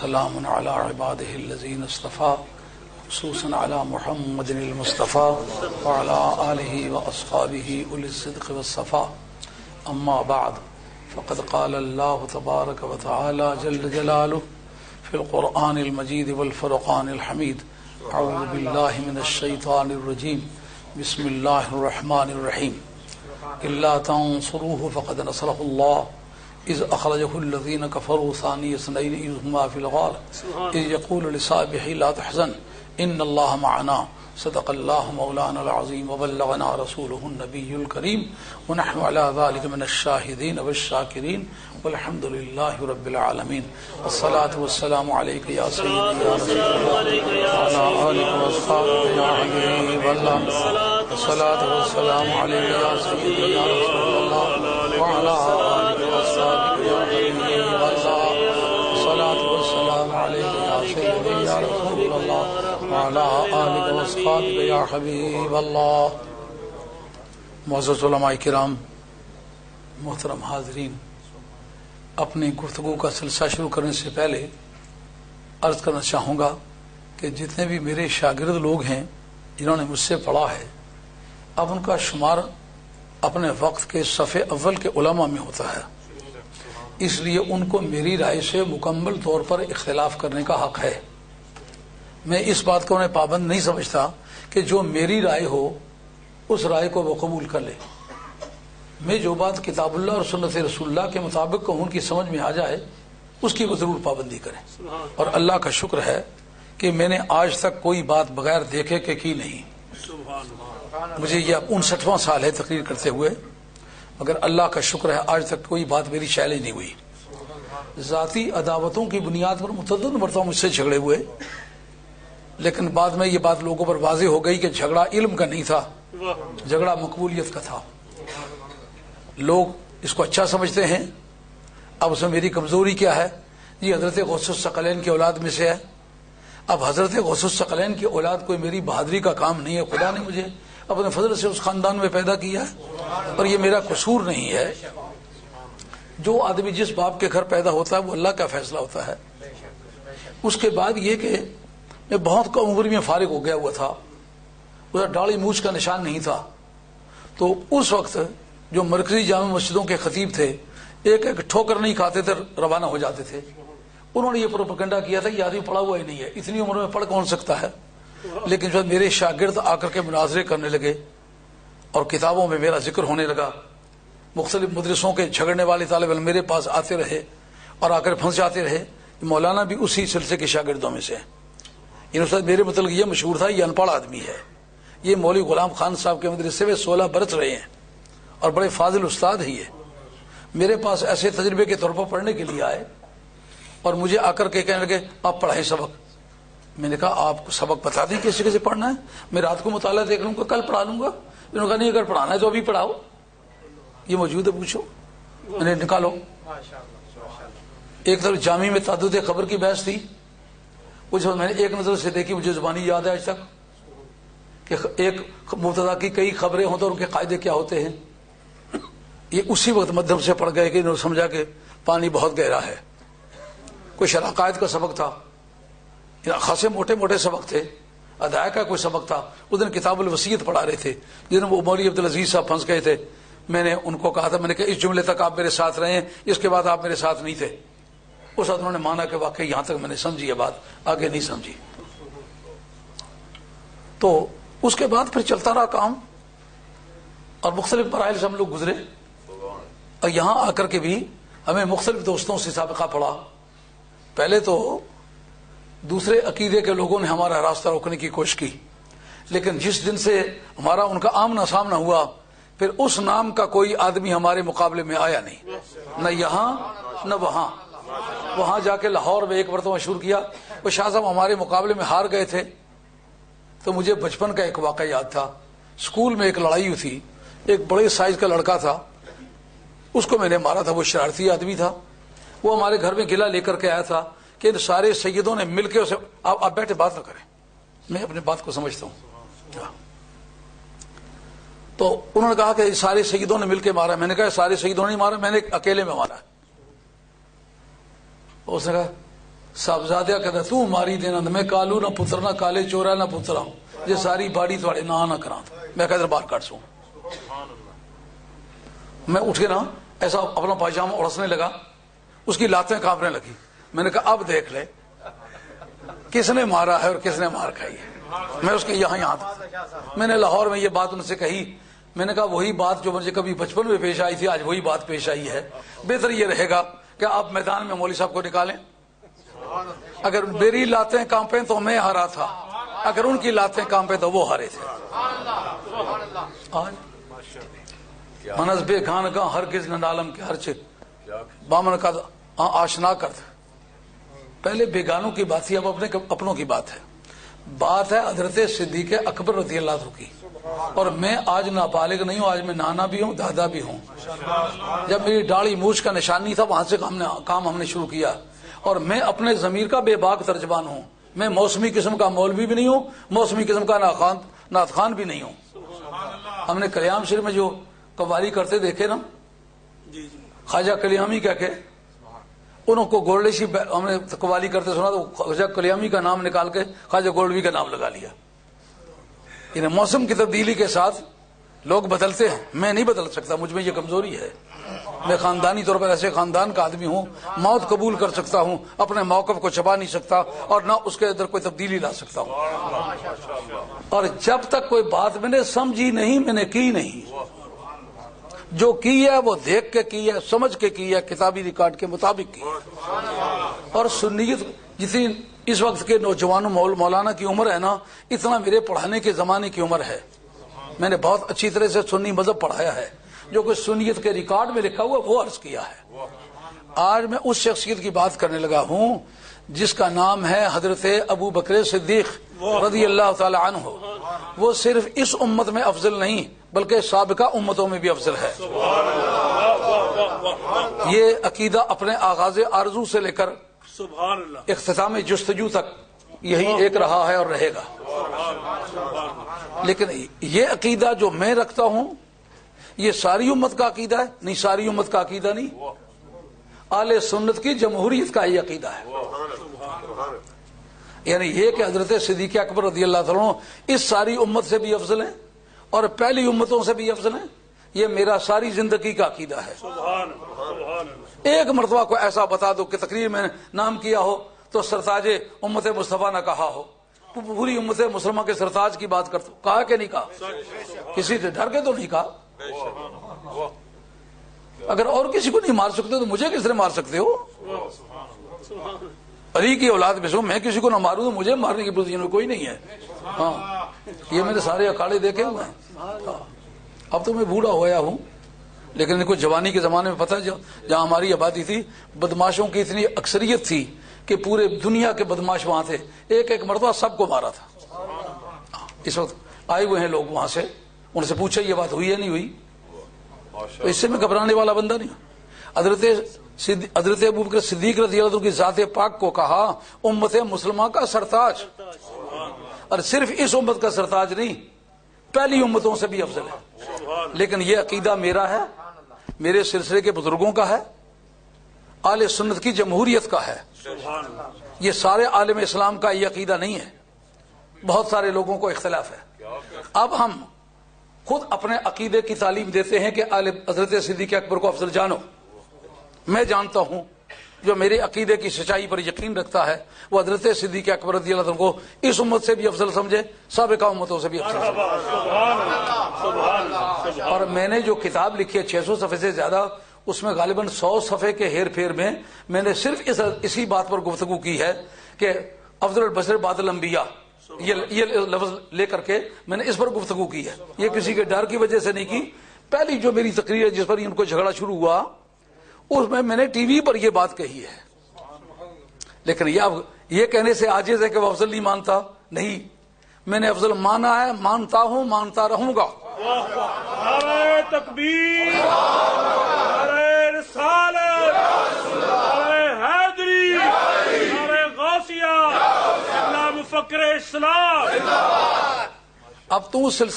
وسلام على عباده الذين اصطفى خصوصا على محمد المصطفى وعلى آله وأصحابه أولي الصدق والصفاء. أما بعد فقد قال الله تبارك وتعالى جل جلاله في القرآن المجيد والفرقان الحميد: أعوذ بالله من الشيطان الرجيم، بسم الله الرحمن الرحيم. إلا تنصروه فقد نصره الله إذ أخرجه الذين كفروا ثاني اثنين إذ هما في الغار إذ يقول لصاحبه لا تحزن إن الله معنا صدق الله مولانا العظيم وبلغنا رسوله النبي الكريم ونحن على ذلك من الشاهدين والشاكرين والحمد لله رب العالمين. والصلاة والسلام عليك يا سيدي يا رسول الله وعلى آلك وأصحابك يا حبيب الله. والصلاة والسلام عليك يا سيدي يا رسول الله وعلى آلك وأصحابك يا حبيب الله. والصلاة والسلام عليك يا سيدي يا رسول الله وعلى آلك وأصحابك يا حبیب اللہ. معزز علماء کرام، محترم حاضرین، اپنی گفتگو کا سلسلہ شروع کرنے سے پہلے عرض کرنا چاہوں گا کہ جتنے بھی میرے شاگرد لوگ ہیں جنہوں نے مجھ سے پڑھا ہے، اب ان کا شمار اپنے وقت کے صف اول کے علماء میں ہوتا ہے، اس لیے ان کو میری رائے سے مکمل طور پر اختلاف کرنے کا حق ہے. میں اس بات کو انہیں پابند نہیں سمجھتا کہ جو میری رائے ہو اس رائے کو وہ قبول کر لے. میں جو بات کتاب اللہ اور سنت رسول اللہ کے مطابق ان کی سمجھ میں آ جائے اس کی وہ ضرور پابندی کریں. اور اللہ کا شکر ہے کہ میں نے آج تک کوئی بات بغیر دیکھے کہ کی نہیں. مجھے یہ 59واں سال ہے تقریر کرتے ہوئے، مگر اللہ کا شکر ہے آج تک کوئی بات میری چیلنج نہیں ہوئی. ذاتی عداوتوں کی بنیاد پر متعدد مرتبہ مجھ سے جھگڑے ہوئے، لیکن بعد میں یہ بات لوگوں پر واضح ہو گئی کہ جھگڑا علم کا نہیں تھا، جھگڑا مقبولیت کا تھا. لوگ اس کو اچھا سمجھتے ہیں. اب اس میں میری کمزوری کیا ہے؟ یہ حضرت غوث الثقلین کی اولاد میں سے ہے. اب حضرت غوث الثقلین کی اولاد کوئی میری بہادری کا کام نہیں ہے. خدا نے مجھے اپنے فضل سے اس خاندان میں پیدا کیا ہے اور یہ میرا قصور نہیں ہے. جو آدمی جس باپ کے گھر پیدا ہوتا ہے وہ اللہ کا فیصلہ ہوتا ہے. اس کے بعد یہ کہ میں بہت کم عمر میں فارغ ہو گیا ہوا تھا، ادھر داڑھی مونچھ کا نشان نہیں تھا. تو اس وقت جو مرکزی جامع مسجدوں کے خطیب تھے ایک ایک ٹھوکر نہیں کھاتے تھے، روانہ ہو جاتے تھے. انہوں نے یہ پروپیگنڈا کیا تھا کہ آدمی پڑھا ہوا ہی نہیں ہے، اتنی عمر میں پڑھ کون سکتا ہے. لیکن جب میرے شاگرد آ کر کے مناظرے کرنے لگے اور کتابوں میں میرا ذکر ہونے لگا، مختلف مدرسوں کے جھگڑنے والے طالب علم میرے پاس آتے رہے اور آ کر پھنس جاتے رہے. مولانا بھی اسی سلسلے کے شاگردوں میں سے. میرے مطلب یہ مشہور تھا یہ ان پڑھ آدمی ہے. یہ مولوی غلام خان صاحب کے مدرسے میں 16 برس رہے ہیں اور بڑے فاضل استاد ہی ہے. میرے پاس ایسے تجربے کے طور پر پڑھنے کے لیے آئے اور مجھے آ کر کے کہنے لگے آپ پڑھائیں سبق. میں نے کہا آپ کو سبق بتا دیں کیسے کیسے پڑھنا ہے، میں رات کو مطالعہ دیکھ لوں گا، کل پڑھا لوں گا. انہوں نے کہا نہیں، اگر پڑھانا ہے تو ابھی پڑھاؤ، یہ موجود ہے، پوچھو. میں نے نکالو. ایک طرف جامع میں تعدد خبر کی بحث تھی، وہ جو میں نے ایک نظر سے دیکھی مجھے زبانی یاد ہے آج تک کہ ایک مبتدا کی کئی خبریں ہوں تو ان کے قاعدے کیا ہوتے ہیں. یہ اسی وقت مدھم سے پڑ گئے کہ انہوں نے سمجھا کہ پانی بہت گہرا ہے. کوئی شرح قائد کا سبق تھا، خاصے موٹے موٹے سبق تھے. ادائے کا کوئی سبق تھا. اس دن کتاب الوصیت پڑھا رہے تھے جن میں وہ مولوی عبدالعزیز صاحب پھنس گئے تھے. میں نے ان کو کہا تھا، میں نے کہا اس جملے تک آپ میرے ساتھ رہے ہیں، اس کے بعد آپ میرے ساتھ نہیں تھے. اس وقت انہوں نے مانا کہ واقعی یہاں تک میں نے سمجھی ہے بات، آگے نہیں سمجھی. تو اس کے بعد پھر چلتا رہا کام اور مختلف مراحل سے ہم لوگ گزرے. اور یہاں آ کر کے بھی ہمیں مختلف دوستوں سے سابقہ پڑا. پہلے تو دوسرے عقیدے کے لوگوں نے ہمارا راستہ روکنے کی کوشش کی، لیکن جس دن سے ہمارا ان کا آمنا سامنا ہوا پھر اس نام کا کوئی آدمی ہمارے مقابلے میں آیا نہیں، نہ یہاں نہ وہاں. وہاں جا کے لاہور میں ایک مرتبہ مشہور کیا. وہ شاہ صاحب ہمارے مقابلے میں ہار گئے تھے. تو مجھے بچپن کا ایک واقعہ یاد تھا. اسکول میں ایک لڑائی ہوئی تھی، ایک بڑے سائز کا لڑکا تھا، اس کو میں نے مارا تھا. وہ شرارتی آدمی تھا. وہ ہمارے گھر میں گلا لے کر کے آیا تھا کہ ان سارے سیدوں نے مل کے اسے آپ بیٹھے بات نہ کریں، میں اپنے بات کو سمجھتا ہوں. تو انہوں نے کہا کہ سارے سیدوں نے مل کے مارا. میں نے کہا سارے سیدوں نے نہیں مارا، میں نے اکیلے میں مارا. اس نے کہا صاحبزادہ کہتا تو ماری دینا میں کالو نہ پتر نہ کالے چورا نہ پترا ہوں یہ ساری باڑی تھوڑے نہ کرا میں کہتے باہر کٹ سوں. میں اٹھ کے نا ایسا اپنا پاجامہ اڑسنے لگا, اس کی لاتیں کانپنے لگی. میں نے کہا اب دیکھ لے کس نے مارا ہے اور کس نے مار کھائی ہے. میں اس کے یہاں تھا. میں نے لاہور میں یہ بات ان سے کہی. میں نے کہا وہی بات جو مجھے کبھی بچپن میں پیش آئی تھی آج وہی بات پیش آئی ہے. بہتر یہ رہے گا کہ آپ میدان میں مولوی صاحب کو نکالیں. اگر میری لاتیں کانپیں تو میں ہارا تھا, اگر ان کی لاتیں کانپیں تو وہ ہارے تھے. منس بے گان کا ہرگز نڈالم کے ہر چت بامن کا آشنا کرد. پہلے بیگانوں کی بات تھی, اب اپنوں کی بات ہے. بات ہے حضرت صدیق اکبر رضی اللہ عنہ کی. اور میں آج نابالغ نہیں ہوں, آج میں نانا بھی ہوں دادا بھی ہوں. جب میری داڑھی مونچھ کا نشانی تھا وہاں سے کام ہم نے شروع کیا. اور میں اپنے ضمیر کا بے باک ترجمان ہوں. میں موسمی قسم کا مولوی بھی نہیں ہوں, موسمی قسم کا نعت خوان بھی نہیں ہوں. ہم نے کلیام شریف میں جو قوالی کرتے دیکھے نا, خواجہ کلیامی کہہ کے انہوں کو گولڈیشی ہم نے قوالی کرتے سنا تو خواجہ کلیامی کا نام نکال کے خواجہ گولڈوی کا نام لگا لیا. انہیں موسم کی تبدیلی کے ساتھ لوگ بدلتے ہیں, میں نہیں بدل سکتا, مجھ میں یہ کمزوری ہے. میں خاندانی طور پر ایسے خاندان کا آدمی ہوں, موت قبول کر سکتا ہوں, اپنے موقف کو چھپا نہیں سکتا اور نہ اس کے اندر کوئی تبدیلی لا سکتا ہوں. اور جب تک کوئی بات میں نے سمجھی نہیں میں نے کی نہیں. جو کی ہے وہ دیکھ کے کی ہے, سمجھ کے کی ہے, کتابی ریکارڈ کے مطابق کی ہے. اور سنیت جتنی اس وقت کے نوجوانوں مولانا کی عمر ہے نا, اتنا میرے پڑھانے کے زمانے کی عمر ہے. میں نے بہت اچھی طرح سے سنی مذہب پڑھایا ہے. جو کچھ سنیت کے ریکارڈ میں لکھا ہوا وہ عرض کیا ہے. آج میں اس شخصیت کی بات کرنے لگا ہوں جس کا نام ہے حضرت ابو بکر صدیق رضی اللہ تعالی عنہ. وہ صرف اس امت میں افضل نہیں بلکہ سابقہ امتوں میں بھی افضل ہے. یہ عقیدہ اپنے آغاز آرزو سے لے کر اختتام جستجو تک یہی ایک رہا ہے اور رہے گا. لیکن یہ عقیدہ جو میں رکھتا ہوں یہ ساری امت کا عقیدہ ہے نہیں, ساری امت کا عقیدہ نہیں. اہل سنت کی جمہوریت کا یہ عقیدہ ہے. یعنی یہ کہ حضرت صدیق اکبر رضی اللہ عنہ اس ساری امت سے بھی افضل ہیں اور پہلی امتوں سے بھی افضل ہیں. یہ میرا ساری زندگی کا عقیدہ ہے. ایک مرتبہ کو ایسا بتا دو کہ تقریر میں نام کیا ہو تو سرتاج امت مصطفیٰ نہ کہا ہو. پوری امت مسلمہ کے سرتاج کی بات کرتا, کہا کہ نہیں کہا, کسی سے ڈر کے تو نہیں کہا. اگر اور کسی کو نہیں مار سکتے تو مجھے کس طرح مار سکتے ہو؟ علی کی اولاد میں سے میں کسی کو نہ ماروں تو مجھے مارنے کی پوزیشن میں کوئی نہیں ہے. ہاں یہ میرے سارے اکھاڑے دیکھے ہوئے ہیں. اب تو میں بوڑھا ہوا ہوں لیکن ان کو جوانی کے زمانے میں پتہ ہے جہاں ہماری آبادی تھی بدماشوں کی اتنی اکثریت تھی کہ پورے دنیا کے بدماش وہاں تھے. ایک ایک مرتبہ سب کو مارا تھا. اس وقت آئے ہوئے ہیں لوگ وہاں سے, ان سے پوچھا یہ بات ہوئی ہے نہیں ہوئی, تو اس سے میں گھبرانے والا بندہ نہیں ہوں. حضرت ابو بکر صدیق رضی اللہ عنہ کی ذات پاک کو کہا امت مسلمہ کا سرتاج, اور صرف اس امت کا سرتاج نہیں پہلی امتوں سے بھی افضل ہے. لیکن یہ عقیدہ میرا ہے, میرے سلسلے کے بزرگوں کا ہے, اہل سنت کی جمہوریت کا ہے. یہ سارے عالم اسلام کا یہ عقیدہ نہیں ہے, بہت سارے لوگوں کو اختلاف ہے. اب ہم خود اپنے عقیدے کی تعلیم دیتے ہیں کہ حضرت صدیق اکبر کو افضل جانو. میں جانتا ہوں جو میرے عقیدے کی سچائی پر یقین رکھتا ہے وہ حضرت صدیق اکبر رضی اللہ عنہ کو اس امت سے بھی افضل سمجھے, سابقہ امتوں سے بھی افضل سمجھے. اور میں نے جو کتاب لکھی ہے 600 صفحے سے زیادہ, اس میں غالباً 100 صفحے کے ہیر پھیر میں نے صرف اسی بات پر گفتگو کی ہے کہ افضل البشر بعد الانبیاء, یہ لفظ لے کر کے میں نے اس پر گفتگو کی ہے. یہ کسی کے ڈر کی وجہ سے نہیں کی. پہلی جو میری تقریر ہے جس پر ان کو جھگڑا شروع ہوا اس میں نے ٹی وی پر یہ بات کہی ہے. لیکن یہ کہنے سے عاجز ہے کہ وہ افضل نہیں مانتا, نہیں, میں نے افضل مانا ہے, مانتا ہوں, مانتا رہوں گا. نعرہ تکبیر, نعرہ رسالت, نعرہ حیدری, نعرہ غوثیہ, مفکر اسلام. اب تو اس سلسلے